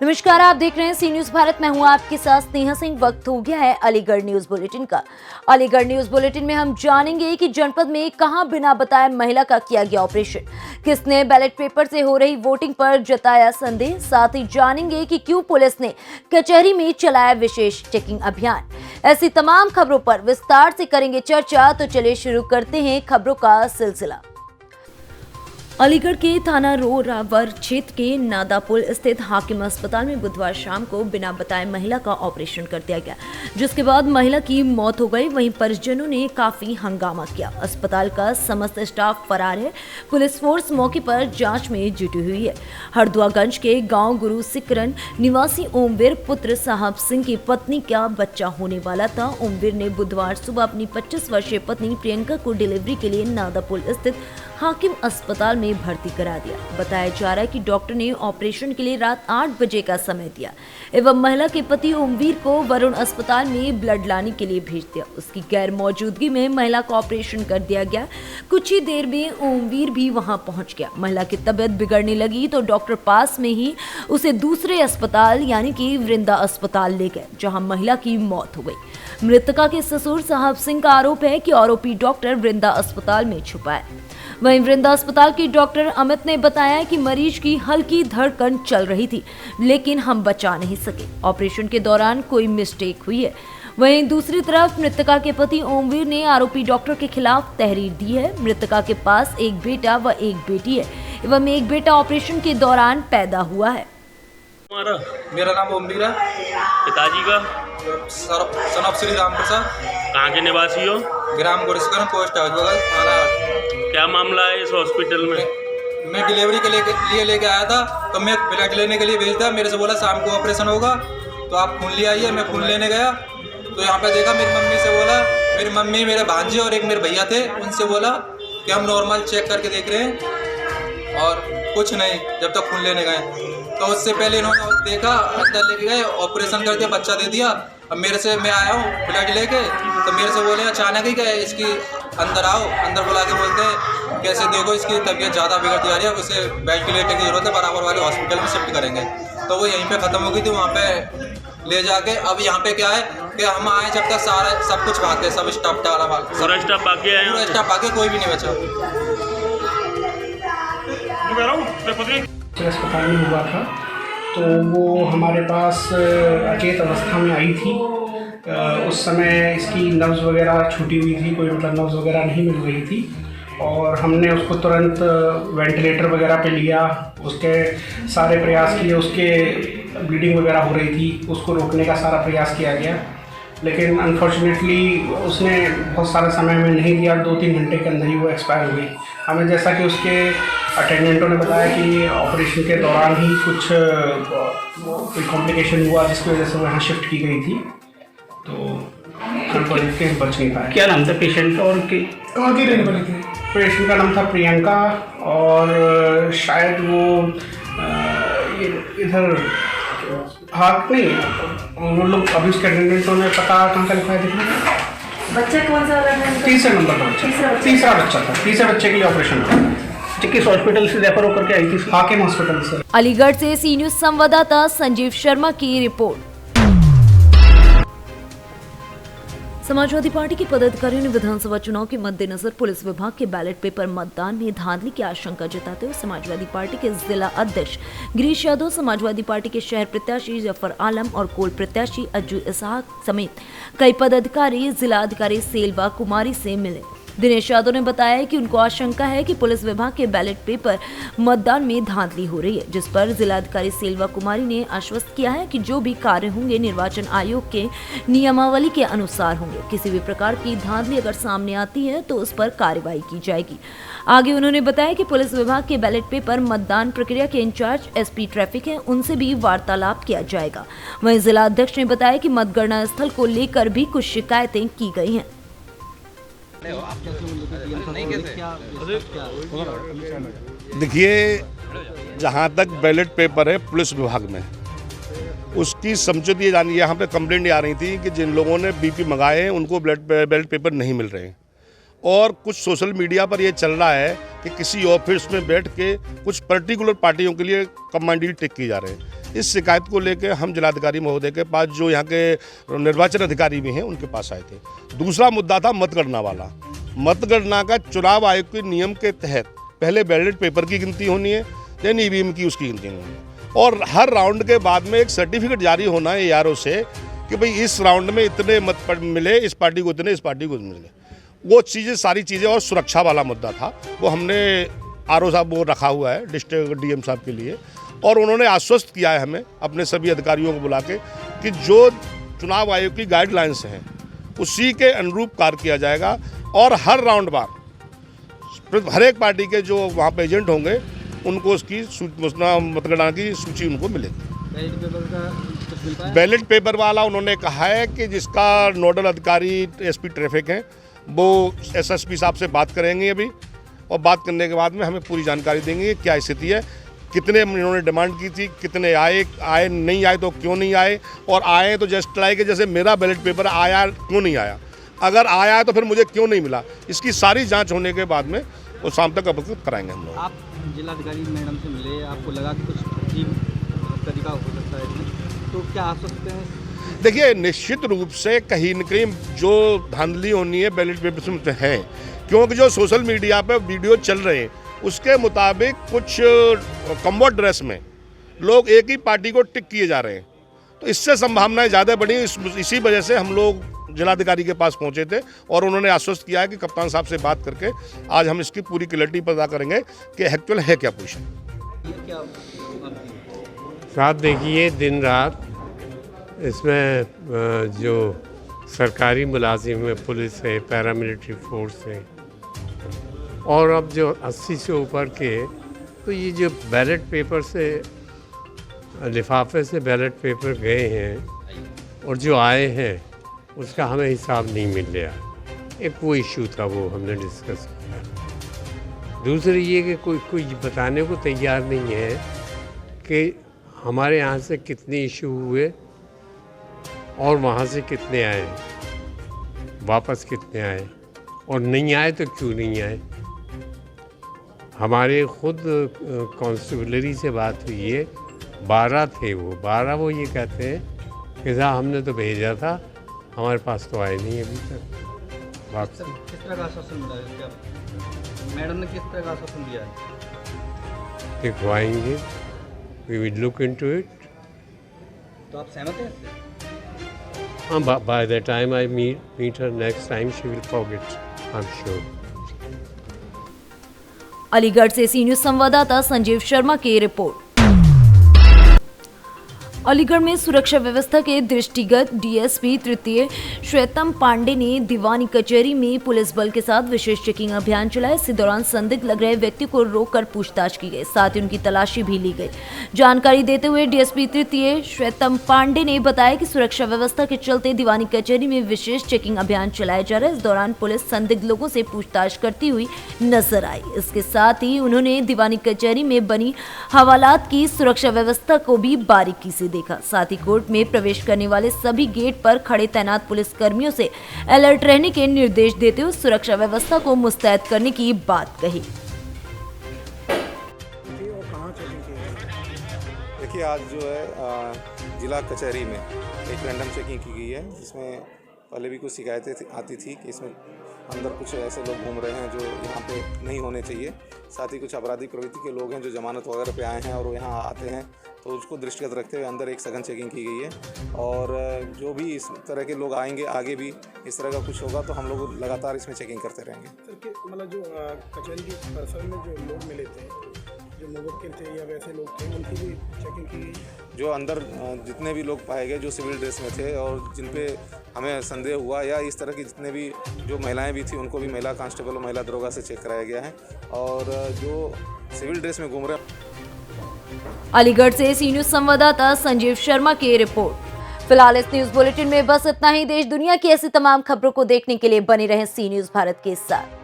नमस्कार, आप देख रहे हैं सी न्यूज भारत। मैं हूं आपके साथ स्नेहा सिंह। वक्त हो गया है अलीगढ़ न्यूज बुलेटिन का। अलीगढ़ न्यूज बुलेटिन में हम जानेंगे कि जनपद में कहां बिना बताए महिला का किया गया ऑपरेशन, किसने बैलेट पेपर से हो रही वोटिंग पर जताया संदेह। साथ ही जानेंगे कि क्यों पुलिस ने कचहरी में चलाया विशेष चेकिंग अभियान। ऐसी तमाम खबरों पर विस्तार से करेंगे चर्चा। तो चलिए शुरू करते हैं खबरों का सिलसिला। अलीगढ़ के थाना रोरावर क्षेत्र के नादा पुल स्थित हाकिम अस्पताल में बुधवार शाम को बिना बताए महिला का ऑपरेशन कर दिया गया, जिसके बाद महिला की मौत हो गई। वहीं परिजनों ने काफी हंगामा किया। अस्पताल का समस्त स्टाफ फरार है। पुलिस फोर्स मौके पर जांच में जुटी हुई है। हरदुआगंज के गांव गुरु सिकरन निवासी ओमवीर पुत्र साहब सिंह की पत्नी का बच्चा होने वाला था। ओमवीर ने बुधवार सुबह अपनी 25 वर्षीय पत्नी प्रियंका को डिलीवरी के लिए नादा पुल स्थित हाकिम अस्पताल में भर्ती करा दिया। बताया जा रहा है कि डॉक्टर ने ऑपरेशन के लिए रात 8 बजे का समय दिया एवं महिला के पति ओमवीर को वरुण अस्पताल में ब्लड लाने के लिए भेज दिया। उसकी गैर मौजूदगी में महिला का ऑपरेशन कर दिया गया। कुछ ही देर में ओमवीर भी वहां पहुंच गया। महिला की तबीयत बिगड़ने लगी तो डॉक्टर पास में ही उसे दूसरे अस्पताल यानी कि वृंदा अस्पताल ले गए, जहाँ महिला की मौत हो गई। मृतका के ससुर साहब सिंह का आरोप है कि आरोपी डॉक्टर वृंदा अस्पताल में छुपा है। वहीं वृंदा अस्पताल के डॉक्टर अमित ने बताया कि मरीज की हल्की धड़कन चल रही थी, लेकिन हम बचा नहीं सके। ऑपरेशन के दौरान कोई मिस्टेक हुई है। वहीं दूसरी तरफ मृतका के पति ओमवीर ने आरोपी डॉक्टर के खिलाफ तहरीर दी है। मृतका के पास एक बेटा व एक बेटी है एवं एक बेटा ऑपरेशन के दौरान पैदा हुआ है। मेरा नाम ओमवीर है। पिताजी का सनप श्री राम प्रसाद। कहाँ के निवासी हो? ग्राम गुरस्कर पोस्ट हाउस बगल थाना। क्या मामला है इस हॉस्पिटल में? मैं डिलीवरी के लिए लेके आया था, तो मैं ब्लड लेने के लिए भेजता। मेरे से बोला शाम को ऑपरेशन होगा तो आप खून ले आइए। मैं खून लेने गया तो यहाँ पे देखा, मेरी मम्मी से बोला, मेरी मम्मी, मेरे भांजे और एक मेरे भैया थे, उनसे बोला कि हम नॉर्मल चेक करके देख रहे हैं और कुछ नहीं, जब तक खून लेने गए। तो उससे पहले इन्होंने देखा, अंदर लेके गए, ऑपरेशन कर दिया, बच्चा दे दिया। अब मेरे से मैं आया हूँ ब्लड लेके, तो मेरे से बोले अचानक ही क्या इसकी अंदर आओ। अंदर बुला के बोलते हैं कैसे देखो इसकी तबीयत ज़्यादा बिगड़ती आ रही है, उसे वेंटिलेटर की जरूरत है, बराबर वाले हॉस्पिटल में शिफ्ट करेंगे। तो वो यहीं पे ख़त्म हो गई थी। वहाँ पे ले जाके अब यहाँ पे क्या है कि हम आए जब तक सारा सब कुछ भागे, सब स्टाफ डाला पूरा स्टाफ बाकी है, पूरा स्टाफ बाकी, कोई भी नहीं बचा। अस्पताल में हुआ था तो वो हमारे पास अचेत अवस्था में आई थी। उस समय इसकी नब्ज़ वगैरह छूटी हुई थी, कोई मतलब नब्ज़ वगैरह नहीं मिल रही थी और हमने उसको तुरंत वेंटिलेटर वगैरह पे लिया। उसके सारे प्रयास किए, उसके ब्लीडिंग वगैरह हो रही थी, उसको रोकने का सारा प्रयास किया गया, लेकिन अनफॉर्चुनेटली उसने बहुत सारा समय में नहीं दिया। 2-3 घंटे के अंदर ही वो एक्सपायर हो गई। हमें जैसा कि उसके अटेंडेंटों ने बताया कि ऑपरेशन के दौरान ही कुछ कोई कॉम्प्लिकेशन हुआ, जिसकी वजह से वो यहाँ शिफ्ट की गई थी, तो अनफॉर्चुनेटली बच नहीं पाया। क्या नाम था पेशेंट का और कहाँ की रहने वाली थी? पेशेंट का नाम था प्रियंका और शायद वो इधर हाथ नहीं, वो लोग अभी उसके अटेंडेंटों ने पता कहाँ का लिखा है देखना। बच्चा कौन सा वाला था? तीसरे नंबर का बच्चा, तीसरा बच्चा था। तीसरे बच्चे के लिए ऑपरेशन था। किस हॉस्पिटल से रेफर होकर के आई थी? हाकिम हॉस्पिटल से। अलीगढ़ से सी न्यूज संवाददाता संजीव शर्मा की रिपोर्ट। समाजवादी पार्टी के पदाधिकारियों ने विधानसभा चुनाव के मद्देनजर पुलिस विभाग के बैलेट पेपर मतदान में धांधली की आशंका जताते हुए समाजवादी पार्टी के जिला अध्यक्ष गिरीश यादव, समाजवादी पार्टी के शहर प्रत्याशी जफर आलम और कोल प्रत्याशी अज्जू इसहाक समेत कई पदाधिकारी जिला अधिकारी सेल्वा कुमारी से मिले। दिनेश यादव ने बताया कि उनको आशंका है कि पुलिस विभाग के बैलेट पेपर मतदान में धांधली हो रही है, जिस पर जिलाधिकारी सेल्वा कुमारी ने आश्वस्त किया है कि जो भी कार्य होंगे निर्वाचन आयोग के नियमावली के अनुसार होंगे। किसी भी प्रकार की धांधली अगर सामने आती है तो उस पर कार्रवाई की जाएगी। आगे उन्होंने बताया कि पुलिस विभाग के बैलेट पेपर मतदान प्रक्रिया के इंचार्ज एसपी ट्रैफिक हैं, उनसे भी वार्तालाप किया जाएगा। वहीं जिला अध्यक्ष ने बताया कि मतगणना स्थल को लेकर भी कुछ शिकायतें की गई हैं। देखिए, जहाँ तक बैलेट पेपर है पुलिस विभाग में, उसकी समझौती ये जानी, यहाँ पे कंप्लेंट आ रही थी कि जिन लोगों ने बीपी मंगाए हैं उनको बैलेट पेपर नहीं मिल रहे हैं। और कुछ सोशल मीडिया पर ये चल रहा है कि किसी ऑफिस में बैठ के कुछ पर्टिकुलर पार्टियों के लिए कमांडीर टिक की जा रहे हैं। इस शिकायत को लेकर हम जिलाधिकारी महोदय के पास, जो यहाँ के निर्वाचन अधिकारी भी हैं, उनके पास आए थे। दूसरा मुद्दा था मतगणना वाला। मतगणना का चुनाव आयोग के नियम के तहत पहले बैलेट पेपर की गिनती होनी है, देन ईवीएम की उसकी गिनती होनी है, और हर राउंड के बाद में एक सर्टिफिकेट जारी होना है ARO से कि भाई इस राउंड में इतने मत मिले, इस पार्टी को इतने, इस पार्टी को मिले। वो चीज़ें, सारी चीज़ें, और सुरक्षा वाला मुद्दा था, वो हमने RO साहब वो रखा हुआ है डिस्ट्रिक्ट DM साहब के लिए, और उन्होंने आश्वस्त किया है हमें अपने सभी अधिकारियों को बुला के कि जो चुनाव आयोग की गाइडलाइंस हैं उसी के अनुरूप कार्य किया जाएगा, और हर राउंड बार हर एक पार्टी के जो वहाँ पे एजेंट होंगे उनको उसकी मतगणना की सूची उनको मिलेगी। बैलेट पेपर वाला उन्होंने कहा है कि जिसका नोडल अधिकारी SP ट्रैफिक हैं वो SSP साहब से बात करेंगे अभी, और बात करने के बाद में हमें पूरी जानकारी देंगे क्या स्थिति है, कितने इन्होंने डिमांड की थी, कितने आए नहीं आए तो क्यों नहीं आए, और आए तो जस्ट लाइक कि जैसे मेरा बैलेट पेपर आया क्यों नहीं आया, अगर आया है तो फिर मुझे क्यों नहीं मिला। इसकी सारी जांच होने के बाद में वो शाम तक अवगत कराएंगे हम लोग। आप जिलाधिकारी मैडम से मिले, आपको लगा कि कुछ अजीब तरीका हो सकता है इसमें, तो क्या आश्वस्त हैं? देखिए, निश्चित रूप से कहीं न कहीं जो धांधली होनी है बैलेट पेपर में है, क्योंकि जो सोशल मीडिया पे वीडियो चल रहे हैं उसके मुताबिक कुछ कम्बोर्ड ड्रेस में लोग एक ही पार्टी को टिक किए जा रहे हैं, तो इससे संभावनाएं ज़्यादा बढ़ी। इसी वजह से हम लोग जिलाधिकारी के पास पहुंचे थे, और उन्होंने आश्वस्त किया है कि कप्तान साहब से बात करके आज हम इसकी पूरी क्लैरिटी पता करेंगे कि एक्चुअल है क्या पोजीशन। साथ देखिए, दिन रात इसमें जो सरकारी मुलाजिम है, पुलिस है, पैरामिलिट्री फोर्स है, और अब जो 80 से ऊपर के, तो ये जो बैलेट पेपर से, लिफाफे से बैलेट पेपर गए हैं और जो आए हैं उसका हमें हिसाब नहीं मिल रहा। एक वो इशू था, वो हमने डिस्कस किया। दूसरी ये कि कोई बताने को तैयार नहीं है कि हमारे यहाँ से कितने इशू हुए और वहाँ से कितने आए, वापस कितने आए, और नहीं आए तो क्यों नहीं आए। हमारे खुद कॉन्स्टेबलरी से बात हुई है, 12 थे वो 12, वो ये कहते हैं कि साहब हमने तो भेजा था, हमारे पास तो आए नहीं अभी तक वापस। किस तरह का आश्वासन मिला है क्या? मैडम ने किस तरह का आश्वासन दिया है? दिखवाएंगे, we will look into it. तो आप सहमत हैं इससे? हाँ, by the time I meet her next time she will forget, I am sure. Aligarh से सी न्यूज संवाददाता संजीव शर्मा की रिपोर्ट। अलीगढ़ में सुरक्षा व्यवस्था के दृष्टिगत डीएसपी तृतीय श्वेतम पांडे ने दीवानी कचहरी में पुलिस बल के साथ विशेष चेकिंग अभियान चलाया। इसी दौरान संदिग्ध लग रहे व्यक्ति को रोककर पूछताछ की गई, साथ ही उनकी तलाशी भी ली गई। जानकारी देते हुए डीएसपी तृतीय श्वेतम पांडे ने बताया कि सुरक्षा व्यवस्था के चलते दीवानी कचहरी में विशेष चेकिंग अभियान चलाया जा रहा है। इस दौरान पुलिस संदिग्ध लोगों से पूछताछ करती हुई नजर आई। इसके साथ ही उन्होंने दीवानी कचहरी में बनी हवालात की सुरक्षा व्यवस्था को भी बारीकी से देखा। साथ ही कोर्ट में प्रवेश करने वाले सभी गेट पर खड़े तैनात पुलिस कर्मियों से अलर्ट रहने के निर्देश देते हुए सुरक्षा व्यवस्था को मुस्तैद करने की बात कही। देखिए, आज जो है जिला कचहरी में एक रैंडम चेकिंग की गई है, जिसमें पहले भी कुछ शिकायतें आती थी कि इसमें अंदर कुछ ऐसे लोग घूम रहे हैं जो यहाँ पे नहीं होने चाहिए। साथ ही कुछ आपराधिक प्रवृत्ति के लोग हैं जो जमानत वगैरह पे आए हैं और वो यहाँ आते हैं, तो उसको दृष्टिगत रखते हुए अंदर एक सघन चेकिंग की गई है। और जो भी इस तरह के लोग आएंगे, आगे भी इस तरह का कुछ होगा तो हम लोग लगातार इसमें चेकिंग करते रहेंगे। सर, मतलब जो कचहरी की परिसर में जो लोग मिले थे, जो मुवक्किल थे या वैसे लोग थे, उनकी भी चेकिंग की गई? जो अंदर जितने भी लोग पाए गए जो सिविल ड्रेस में थे और जिन पे हमें संदेह हुआ, या इस तरह की जितने भी जो महिलाएं भी थी, उनको भी महिला कांस्टेबल और महिला दरोगा से चेक कराया गया है। और जो सिविल ड्रेस में घूम रहे हैं। अलीगढ़ से सी न्यूज संवाददाता संजीव शर्मा की रिपोर्ट। फिलहाल इस न्यूज बुलेटिन में बस इतना ही। देश दुनिया की ऐसी तमाम खबरों को देखने के लिए बने रहें सी न्यूज भारत के साथ।